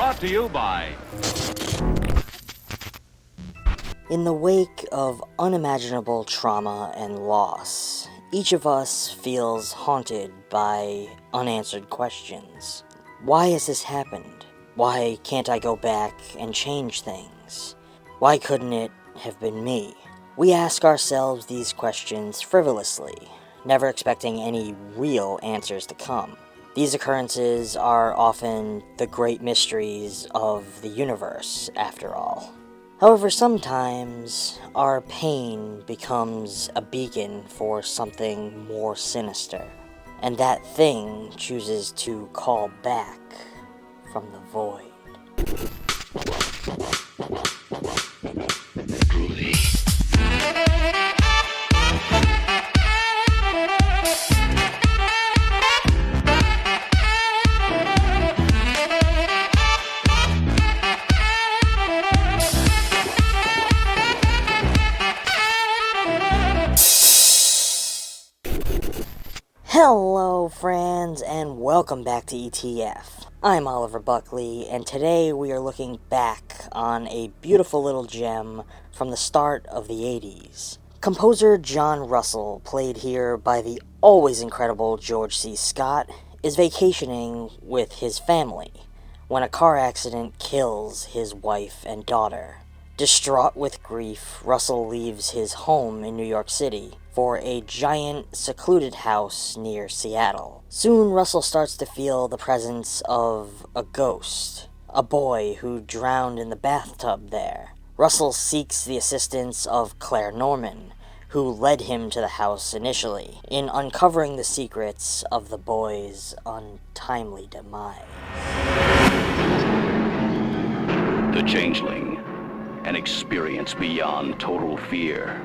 Brought to you by... In the wake of unimaginable trauma and loss, each of us feels haunted by unanswered questions. Why has this happened? Why can't I go back and change things? Why couldn't it have been me? We ask ourselves these questions frivolously, never expecting any real answers to come. These occurrences are often the great mysteries of the universe, after all. However, sometimes our pain becomes a beacon for something more sinister, and that thing chooses to call back from the void. Hello friends, and welcome back to ETF. I'm Oliver Buckley, and today we are looking back on a beautiful little gem from the start of the 80s. Composer John Russell, played here by the always incredible George C. Scott, is vacationing with his family when a car accident kills his wife and daughter. Distraught with grief, Russell leaves his home in New York City for a giant, secluded house near Seattle. Soon, Russell starts to feel the presence of a ghost, a boy who drowned in the bathtub there. Russell seeks the assistance of Claire Norman, who led him to the house initially, in uncovering the secrets of the boy's untimely demise. The Changeling, an experience beyond total fear.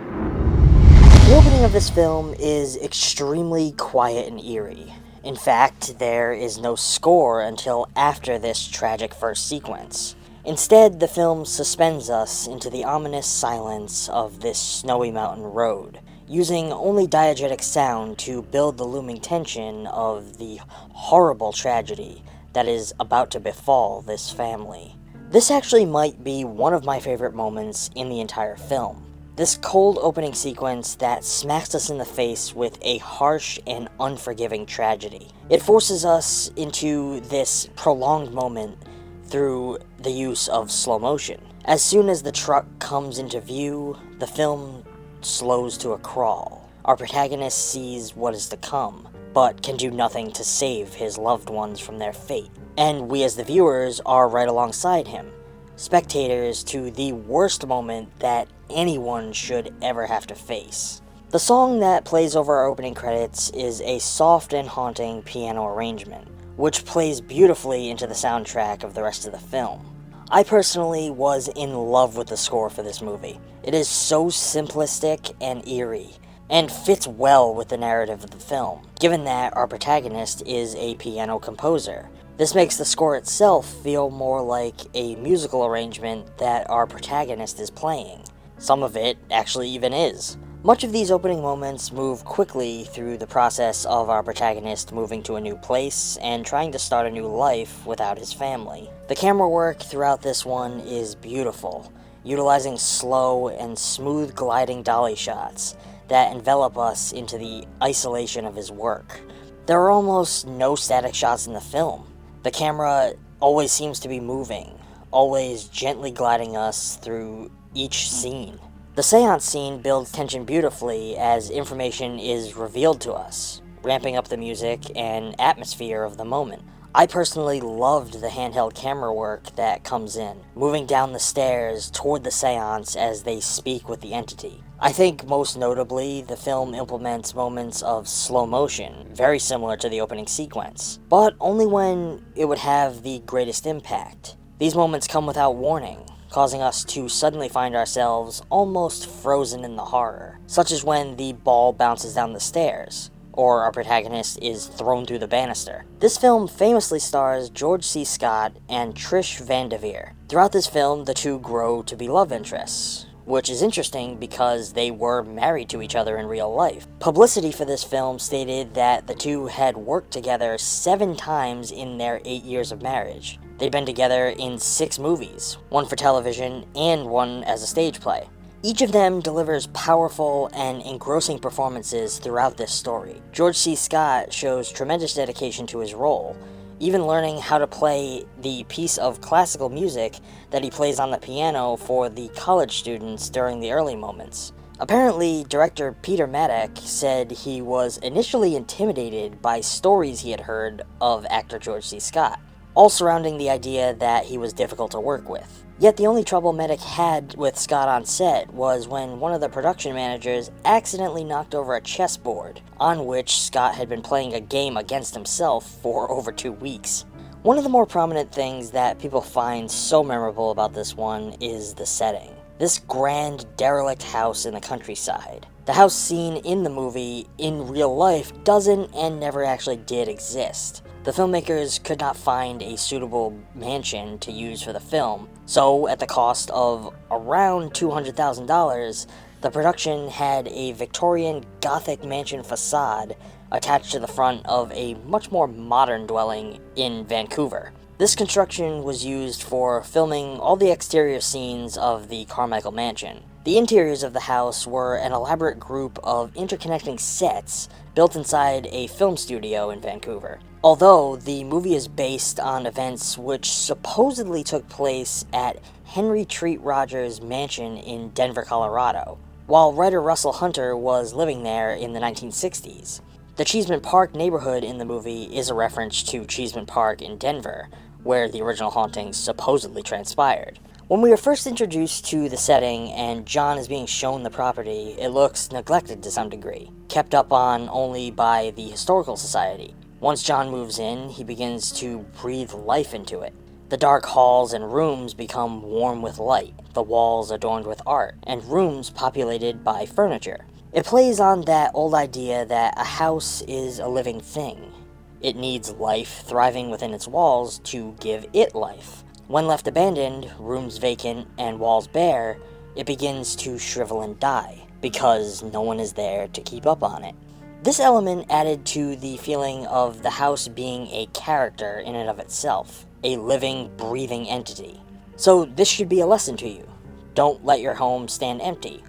The opening of this film is extremely quiet and eerie. In fact, there is no score until after this tragic first sequence. Instead, the film suspends us into the ominous silence of this snowy mountain road, using only diegetic sound to build the looming tension of the horrible tragedy that is about to befall this family. This actually might be one of my favorite moments in the entire film. This cold opening sequence that smacks us in the face with a harsh and unforgiving tragedy. It forces us into this prolonged moment through the use of slow motion. As soon as the truck comes into view, the film slows to a crawl. Our protagonist sees what is to come, but can do nothing to save his loved ones from their fate. And we as the viewers are right alongside him, spectators to the worst moment that anyone should ever have to face. The song that plays over our opening credits is a soft and haunting piano arrangement, which plays beautifully into the soundtrack of the rest of the film. I personally was in love with the score for this movie. It is so simplistic and eerie, and fits well with the narrative of the film, given that our protagonist is a piano composer. This makes the score itself feel more like a musical arrangement that our protagonist is playing. Some of it actually even is. Much of these opening moments move quickly through the process of our protagonist moving to a new place and trying to start a new life without his family. The camera work throughout this one is beautiful, utilizing slow and smooth gliding dolly shots that envelop us into the isolation of his work. There are almost no static shots in the film. The camera always seems to be moving, always gently gliding us through each scene. The seance scene builds tension beautifully as information is revealed to us, ramping up the music and atmosphere of the moment. I personally loved the handheld camera work that comes in, moving down the stairs toward the seance as they speak with the entity. I think most notably, the film implements moments of slow motion, very similar to the opening sequence, but only when it would have the greatest impact. These moments come without warning, causing us to suddenly find ourselves almost frozen in the horror, such as when the ball bounces down the stairs, or our protagonist is thrown through the banister. This film famously stars George C. Scott and Trish Van Devere. Throughout this film, the two grow to be love interests, which is interesting because they were married to each other in real life. Publicity for this film stated that the two had worked together 7 times in their 8 years of marriage. They'd been together in 6 movies, 1 for television and 1 as a stage play. Each of them delivers powerful and engrossing performances throughout this story. George C. Scott shows tremendous dedication to his role, even learning how to play the piece of classical music that he plays on the piano for the college students during the early moments. Apparently, director Peter Maddock said he was initially intimidated by stories he had heard of actor George C. Scott, all surrounding the idea that he was difficult to work with. Yet the only trouble Maddock had with Scott on set was when one of the production managers accidentally knocked over a chessboard, on which Scott had been playing a game against himself for over 2 weeks. One of the more prominent things that people find so memorable about this one is the setting. This grand, derelict house in the countryside. The house seen in the movie in real life doesn't and never actually did exist. The filmmakers could not find a suitable mansion to use for the film, so at the cost of around $200,000, the production had a Victorian Gothic mansion facade attached to the front of a much more modern dwelling in Vancouver. This construction was used for filming all the exterior scenes of the Carmichael Mansion. The interiors of the house were an elaborate group of interconnecting sets built inside a film studio in Vancouver. Although the movie is based on events which supposedly took place at Henry Treat Rogers' mansion in Denver, Colorado, while writer Russell Hunter was living there in the 1960s. The Cheesman Park neighborhood in the movie is a reference to Cheesman Park in Denver, where the original hauntings supposedly transpired. When we are first introduced to the setting and John is being shown the property, it looks neglected to some degree, kept up on only by the Historical Society. Once John moves in, he begins to breathe life into it. The dark halls and rooms become warm with light, the walls adorned with art, and rooms populated by furniture. It plays on that old idea that a house is a living thing. It needs life thriving within its walls to give it life. When left abandoned, rooms vacant, and walls bare, it begins to shrivel and die, because no one is there to keep up on it. This element added to the feeling of the house being a character in and of itself, a living, breathing entity. So this should be a lesson to you. Don't let your home stand empty.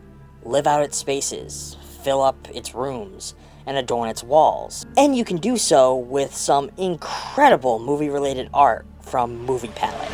Live out its spaces, fill up its rooms, and adorn its walls. And you can do so with some incredible movie-related art from Movie Palette.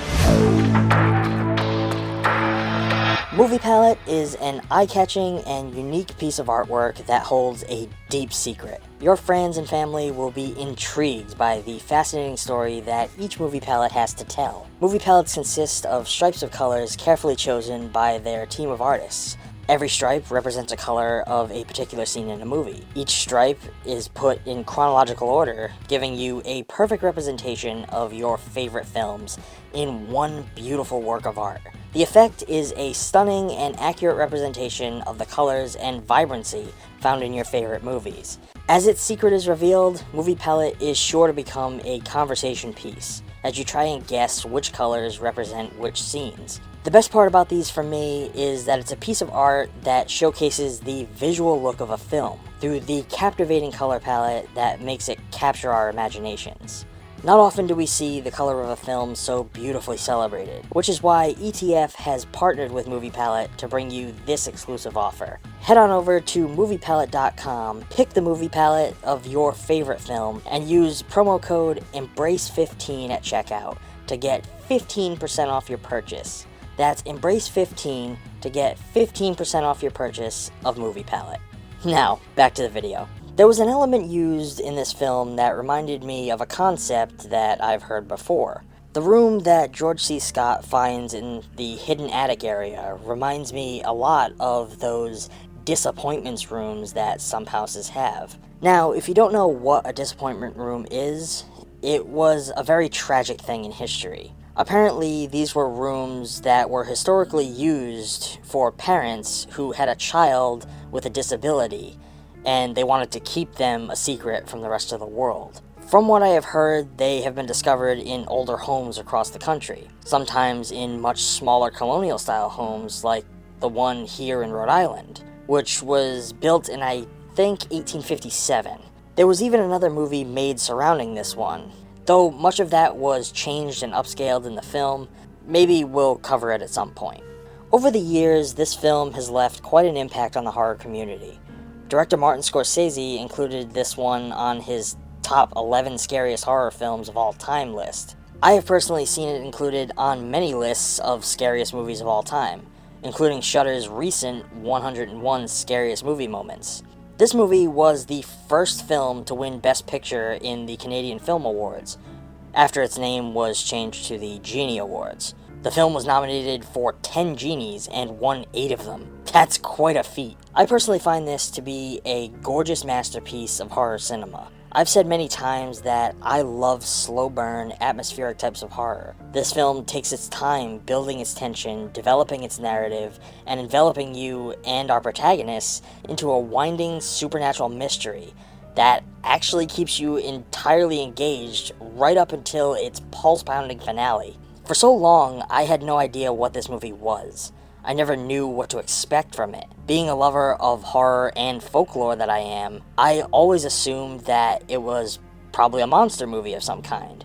Movie Palette is an eye-catching and unique piece of artwork that holds a deep secret. Your friends and family will be intrigued by the fascinating story that each Movie Palette has to tell. Movie Palettes consist of stripes of colors carefully chosen by their team of artists. Every stripe represents a color of a particular scene in a movie. Each stripe is put in chronological order, giving you a perfect representation of your favorite films in one beautiful work of art. The effect is a stunning and accurate representation of the colors and vibrancy found in your favorite movies. As its secret is revealed, Movie Palette is sure to become a conversation piece, as you try and guess which colors represent which scenes. The best part about these for me is that it's a piece of art that showcases the visual look of a film through the captivating color palette that makes it capture our imaginations. Not often do we see the color of a film so beautifully celebrated, which is why ETF has partnered with Movie Palette to bring you this exclusive offer. Head on over to moviepalette.com, pick the movie palette of your favorite film, and use promo code EMBRACE15 at checkout to get 15% off your purchase. That's EMBRACE15 to get 15% off your purchase of Movie Palette. Now, back to the video. There was an element used in this film that reminded me of a concept that I've heard before. The room that George C. Scott finds in the hidden attic area reminds me a lot of those disappointments rooms that some houses have. Now, if you don't know what a disappointment room is, it was a very tragic thing in history. Apparently, these were rooms that were historically used for parents who had a child with a disability, and they wanted to keep them a secret from the rest of the world. From what I have heard, they have been discovered in older homes across the country, sometimes in much smaller colonial-style homes like the one here in Rhode Island, which was built in, I think, 1857. There was even another movie made surrounding this one, though much of that was changed and upscaled in the film. Maybe we'll cover it at some point. Over the years, this film has left quite an impact on the horror community. Director Martin Scorsese included this one on his top 11 scariest horror films of all time list. I have personally seen it included on many lists of scariest movies of all time, including Shudder's recent 101 Scariest Movie Moments. This movie was the first film to win Best Picture in the Canadian Film Awards, after its name was changed to the Genie Awards. The film was nominated for 10 Genies and won 8 of them. That's quite a feat. I personally find this to be a gorgeous masterpiece of horror cinema. I've said many times that I love slow burn, atmospheric types of horror. This film takes its time building its tension, developing its narrative, and enveloping you and our protagonists into a winding supernatural mystery that actually keeps you entirely engaged right up until its pulse-pounding finale. For so long, I had no idea what this movie was. I never knew what to expect from it. Being a lover of horror and folklore that I am, I always assumed that it was probably a monster movie of some kind.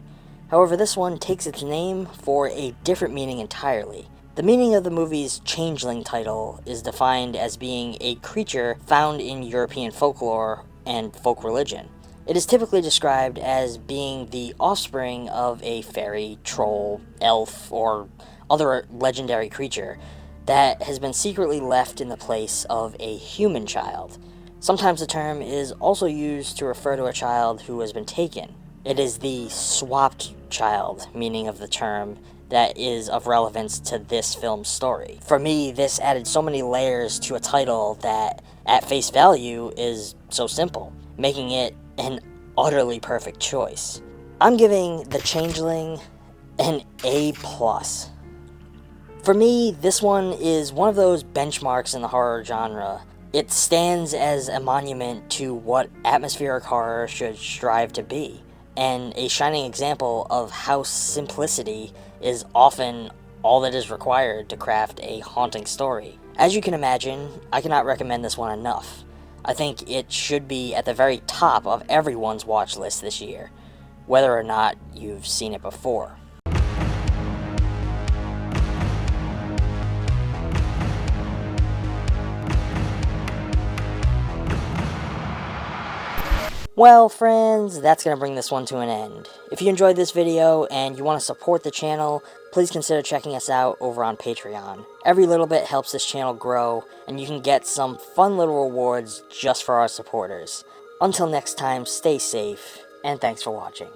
However, this one takes its name for a different meaning entirely. The meaning of the movie's Changeling title is defined as being a creature found in European folklore and folk religion. It is typically described as being the offspring of a fairy, troll, elf, or other legendary creature that has been secretly left in the place of a human child. Sometimes the term is also used to refer to a child who has been taken. It is the swapped child meaning of the term that is of relevance to this film's story. For me, this added so many layers to a title that, at face value, is so simple, making it an utterly perfect choice. I'm giving The Changeling an A+. For me, this one is one of those benchmarks in the horror genre. It stands as a monument to what atmospheric horror should strive to be, and a shining example of how simplicity is often all that is required to craft a haunting story. As you can imagine, I cannot recommend this one enough. I think it should be at the very top of everyone's watch list this year, whether or not you've seen it before. Well, friends, that's going to bring this one to an end. If you enjoyed this video and you want to support the channel, please consider checking us out over on Patreon. Every little bit helps this channel grow, and you can get some fun little rewards just for our supporters. Until next time, stay safe, and thanks for watching.